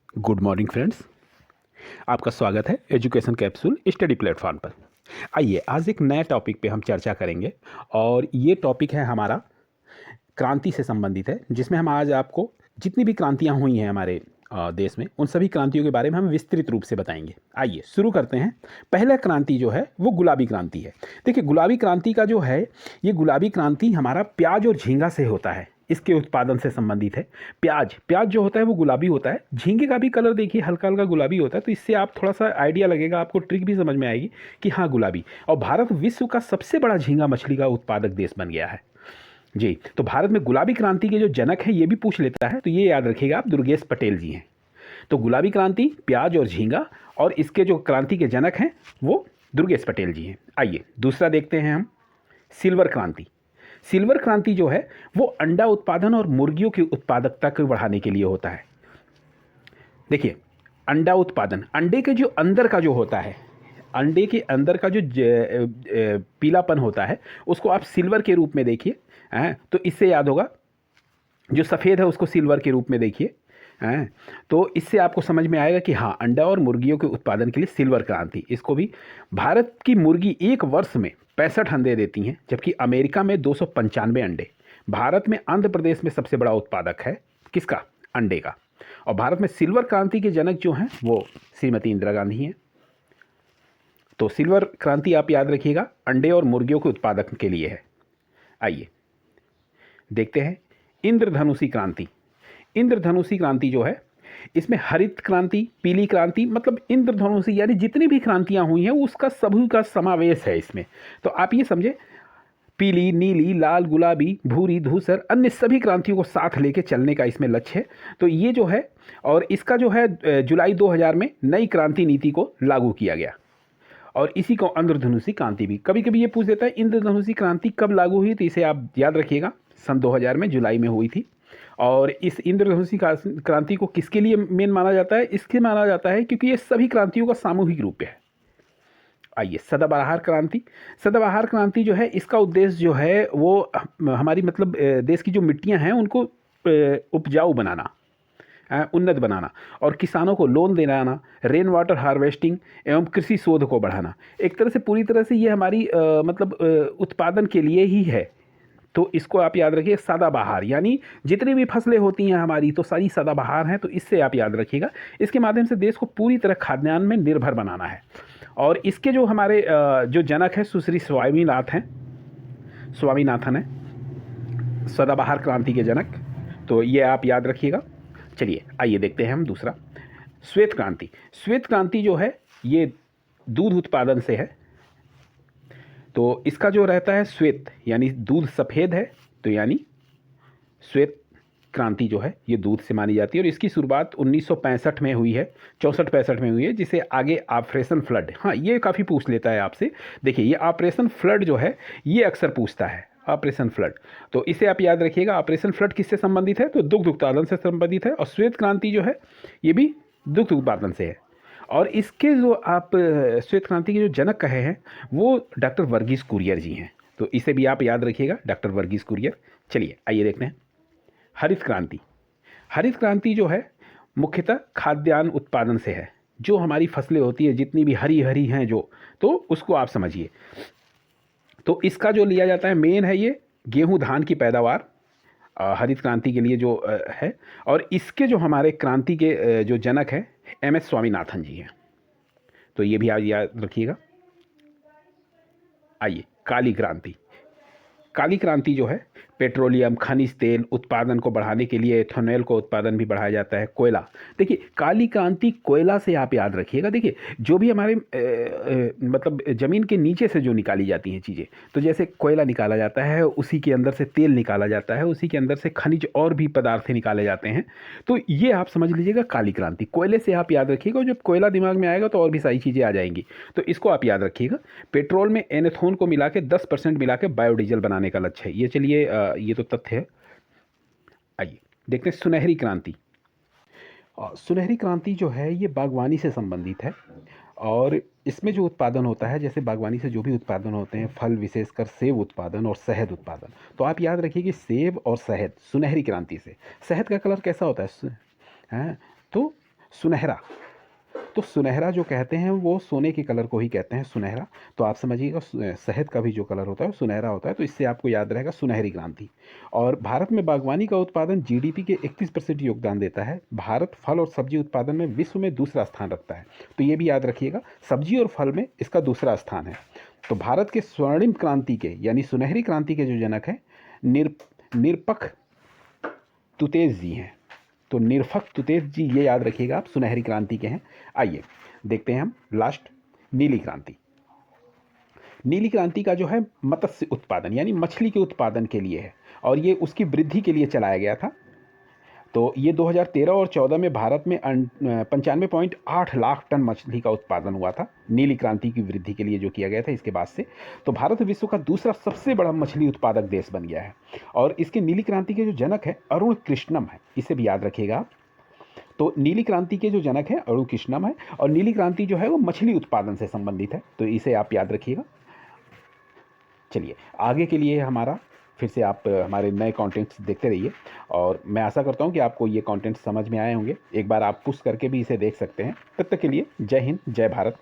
Good morning friends. आपका स्वागत है एजुकेशन कैप्सूल स्टडी प्लेटफॉर्म पर। आइए आज एक नए टॉपिक पे हम चर्चा करेंगे और ये टॉपिक है हमारा क्रांति से संबंधित है, जिसमें हम आज आपको जितनी भी क्रांतियाँ हुई हैं हमारे देश में, उन सभी क्रांतियों के बारे में हम विस्तृत रूप से बताएंगे। आइए शुरू करते हैं। पहला क्रांति जो है वो गुलाबी क्रांति है। देखिए गुलाबी क्रांति का जो है, ये गुलाबी क्रांति हमारा प्याज और झींगा से होता है, इसके उत्पादन से संबंधित है। प्याज प्याज जो होता है वो गुलाबी होता है, झींगे का भी कलर देखिए हल्का हल्का गुलाबी होता है, तो इससे आप थोड़ा सा आइडिया लगेगा, आपको ट्रिक भी समझ में आएगी कि हाँ गुलाबी। और भारत विश्व का सबसे बड़ा झींगा मछली का उत्पादक देश बन गया है जी। तो भारत में गुलाबी क्रांति के जो जनक है ये भी पूछ लेता है, तो ये याद रखिएगा आप, दुर्गेश पटेल जी हैं। तो गुलाबी क्रांति, प्याज और झींगा, और इसके जो क्रांति के जनक हैं वो दुर्गेश पटेल जी हैं। आइए दूसरा देखते हैं हम, सिल्वर क्रांति। सिल्वर क्रांति जो है वो अंडा उत्पादन और मुर्गियों की उत्पादकता को बढ़ाने के लिए होता है। देखिए अंडा उत्पादन, अंडे के जो अंदर का जो होता है, अंडे के अंदर का जो पीलापन होता है उसको आप सिल्वर के रूप में देखिए। तो इससे याद होगा, जो सफ़ेद है उसको सिल्वर के रूप में देखिए। तो इससे आपको समझ में आएगा कि हाँ अंडा और मुर्गियों के उत्पादन के लिए सिल्वर क्रांति। इसको भी, भारत की मुर्गी एक वर्ष में 65 अंडे देती हैं, जबकि अमेरिका में 295 अंडे। भारत में आंध्र प्रदेश में सबसे बड़ा उत्पादक है किसका, अंडे का। और भारत में सिल्वर क्रांति के जनक जो हैं वो श्रीमती इंदिरा गांधी हैं। तो सिल्वर क्रांति आप याद रखिएगा, अंडे और मुर्गियों के उत्पादन के लिए है। आइए देखते हैं इंद्रधनुषी क्रांति। इंद्रधनुषी क्रांति जो है, इसमें हरित क्रांति, पीली क्रांति, मतलब इंद्रधनुषी यानी जितनी भी क्रांतियां हुई हैं उसका सभी का समावेश है इसमें। तो आप ये समझे, पीली, नीली, लाल, गुलाबी, भूरी, धूसर, अन्य सभी क्रांतियों को साथ लेके चलने का इसमें लक्ष्य है। तो ये जो है, और इसका जो है जुलाई 2000 में नई क्रांति नीति को लागू किया गया, और इसी को इंद्रधनुषी क्रांति भी कभी कभी ये पूछ देता है, इंद्रधनुषी क्रांति कब लागू हुई, तो इसे आप याद रखिएगा, सन 2000 में जुलाई में हुई थी। और इस इंद्रधनुषी क्रांति को किसके लिए मेन माना जाता है, इसके माना जाता है क्योंकि ये सभी क्रांतियों का सामूहिक रूप है। आइए सदाबहार क्रांति। सदाबहार क्रांति जो है, इसका उद्देश्य जो है वो हमारी मतलब देश की जो मिट्टियां हैं उनको उपजाऊ बनाना, उन्नत बनाना, और किसानों को लोन दिलाना, रेन वाटर हार्वेस्टिंग एवं कृषि शोध को बढ़ाना। एक तरह से पूरी तरह से ये हमारी मतलब उत्पादन के लिए ही है। तो इसको आप याद रखिए, सदाबहार यानी जितनी भी फसलें होती हैं हमारी तो सारी सदाबहार हैं, तो इससे आप याद रखिएगा। इसके माध्यम से देश को पूरी तरह खाद्यान्न में निर्भर बनाना है। और इसके जो हमारे जो जनक है सुश्री स्वामीनाथन है सदाबहार क्रांति के जनक। तो ये आप याद रखिएगा। चलिए आइए देखते हैं हम दूसरा, श्वेत क्रांति। श्वेत क्रांति जो है ये दूध उत्पादन से है। तो इसका जो रहता है श्वेत यानी दूध सफ़ेद है, तो यानी श्वेत क्रांति जो है ये दूध से मानी जाती है। और इसकी शुरुआत 1965 में हुई है, 64-65 में हुई है, जिसे आगे ऑपरेशन फ्लड, हाँ ये काफ़ी पूछ लेता है आपसे। देखिए ये ऑपरेशन फ्लड जो है ये अक्सर पूछता है, ऑपरेशन फ्लड। तो इसे आप याद रखिएगा, ऑपरेशन फ्लड किससे संबंधित है, तो दुग्ध उत्पादन से संबंधित है। और श्वेत क्रांति जो है ये भी दुग्ध उत्पादन से है। और इसके जो आप श्वेत क्रांति के जो जनक कहे हैं वो डॉक्टर वर्गीस कुरियन जी हैं। तो इसे भी आप याद रखिएगा, डॉक्टर वर्गीस कुरियन। चलिए आइए देखते हैं हरित क्रांति। हरित क्रांति जो है मुख्यतः खाद्यान्न उत्पादन से है, जो हमारी फसलें होती है जितनी भी हरी हरी हैं जो, तो उसको आप समझिए। तो इसका जो लिया जाता है मेन है ये गेहूं धान की पैदावार हरित क्रांति के लिए जो है। और इसके जो हमारे क्रांति के जो जनक हैं एम एस स्वामीनाथन जी हैं। तो ये भी आप याद रखिएगा। आइए काली क्रांति। काली क्रांति जो है पेट्रोलियम, खनिज तेल उत्पादन को बढ़ाने के लिए एथेनॉल को उत्पादन भी बढ़ाया जाता है। कोयला, देखिए काली क्रांति कोयला से आप याद रखिएगा। देखिए जो भी हमारे मतलब ज़मीन के नीचे से जो निकाली जाती हैं चीज़ें, तो जैसे कोयला निकाला जाता है, उसी के अंदर से तेल निकाला जाता है, उसी के अंदर से खनिज और भी पदार्थ निकाले जाते हैं। तो ये आप समझ लीजिएगा काली क्रांति, कोयले से आप याद रखिएगा। जब कोयला दिमाग में आएगा तो और भी सारी चीज़ें आ जाएंगी, तो इसको आप याद रखिएगा। पेट्रोल में एनेथोन को मिला के 10% मिला के बायोडीजल बनाने का लक्ष्य है। ये चलिए ये तो तथ्य है। आइए देखते हैं सुनहरी क्रांति। सुनहरी क्रांति जो है ये बागवानी से संबंधित है। और इसमें जो उत्पादन होता है, जैसे बागवानी से जो भी उत्पादन होते हैं, फल विशेषकर सेब उत्पादन और शहद उत्पादन, तो आप याद रखिए कि सेब और शहद सुनहरी क्रांति से। शहद का कलर कैसा होता है, तो सुनहरा, तो सुनहरा जो कहते हैं वो सोने के कलर को ही कहते हैं सुनहरा। तो आप समझिएगा शहद का भी जो कलर होता है वो सुनहरा होता है, तो इससे आपको याद रहेगा सुनहरी क्रांति। और भारत में बागवानी का उत्पादन जीडीपी के 31% योगदान देता है। भारत फल और सब्जी उत्पादन में विश्व में दूसरा स्थान रखता है, तो ये भी याद रखिएगा, सब्जी और फल में इसका दूसरा स्थान है। तो भारत के स्वर्णिम क्रांति के यानी सुनहरी क्रांति के जो जनक हैं निरपख तुतेज जी हैं। तो निरपख तुतेज जी, ये याद रखिएगा आप, सुनहरी क्रांति के हैं। आइए देखते हैं हम लास्ट नीली क्रांति। नीली क्रांति का जो है मत्स्य उत्पादन यानी मछली के उत्पादन के लिए है और ये उसकी वृद्धि के लिए चलाया गया था। तो ये 2013 और 14 में भारत में 95.8 लाख टन मछली का उत्पादन हुआ था, नीली क्रांति की वृद्धि के लिए जो किया गया था इसके बाद से। तो भारत विश्व का दूसरा सबसे बड़ा मछली उत्पादक देश बन गया है और इसके नीली क्रांति के जो जनक है अरुण कृष्णम है, इसे भी याद रखिएगा आप। तो नीली क्रांति के जो जनक हैं अरुण कृष्णम है और नीली क्रांति जो है वो मछली उत्पादन से संबंधित है, तो इसे आप याद रखिएगा। चलिए आगे के लिए हमारा फिर से आप हमारे नए कंटेंट्स देखते रहिए और मैं आशा करता हूं कि आपको ये कंटेंट समझ में आए होंगे। एक बार आप पुश करके भी इसे देख सकते हैं। तब तक के लिए जय हिंद, जय भारत।